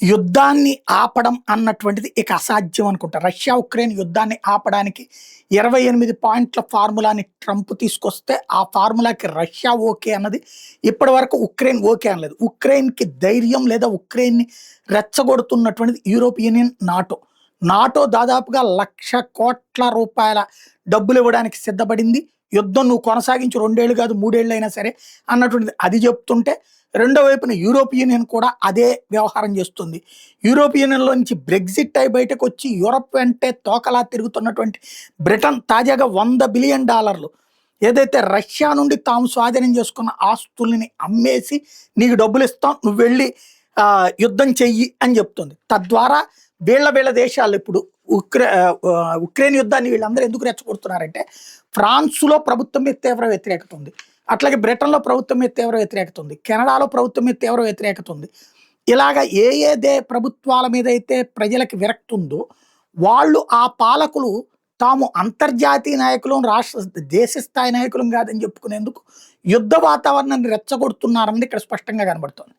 యుద్ధాన్ని ఆపడం అన్నటువంటిది ఇక అసాధ్యం అనుకుంటా. రష్యా, ఉక్రెయిన్ యుద్ధాన్ని ఆపడానికి 28 పాయింట్ల ఫార్ములాని ట్రంప్ తీసుకొస్తే, ఆ ఫార్ములాకి రష్యా ఓకే అన్నది. ఇప్పటివరకు ఉక్రెయిన్ ఓకే అనలేదు. ఉక్రెయిన్‌కి ధైర్యం లేదా ఉక్రెయిన్‌ని రెచ్చగొడుతున్నటువంటిది యూరోపియన్ యూనియన్, నాటో. నాటో దాదాపుగా ₹1,00,00,000 డబ్బులివ్వడానికి సిద్ధపడింది. యుద్ధం నువ్వు కొనసాగించు 2 ఏళ్ళు కాదు 3 ఏళ్ళైనా సరే అన్నటువంటిది అది చెప్తుంటే, రెండో వైపున యూరోపియన్ యూనియన్ కూడా అదే వ్యవహారం చేస్తుంది. యూరోపియన్ యూనియన్‌లో నుంచి బ్రెగ్జిట్ అయి బయటకొచ్చి యూరప్ వెంటే తోకలా తిరుగుతున్నటువంటి బ్రిటన్ తాజాగా $100 బిలియన్ ఏదైతే రష్యా నుండి తాము స్వాధీనం చేసుకున్న ఆస్తుల్ని అమ్మేసి నీకు డబ్బులిస్తాం, నువ్వు వెళ్ళి యుద్ధం చెయ్యి అని చెప్తుంది. తద్వారా వీళ్ళ దేశాలు ఇప్పుడు ఉక్రెయిన్ యుద్ధాన్ని వీళ్ళందరూ ఎందుకు రెచ్చగొడుతున్నారంటే, ఫ్రాన్స్‌లో ప్రభుత్వం మీద తీవ్ర వ్యతిరేకత ఉంది. అట్లాగే బ్రిటన్‌లో ప్రభుత్వం మీద తీవ్ర వ్యతిరేకత ఉంది. కెనడాలో ప్రభుత్వం మీద తీవ్ర వ్యతిరేకత ఉంది. ఇలాగ ఏ ప్రభుత్వాల మీద అయితే ప్రజలకి విరక్తి ఉందో, వాళ్ళు ఆ పాలకులు తాము అంతర్జాతీయ నాయకులం, దేశ స్థాయి నాయకులం కాదని చెప్పుకునేందుకు యుద్ధ వాతావరణాన్ని రెచ్చగొడుతున్నారన్నది ఇక్కడ స్పష్టంగా కనబడుతోంది.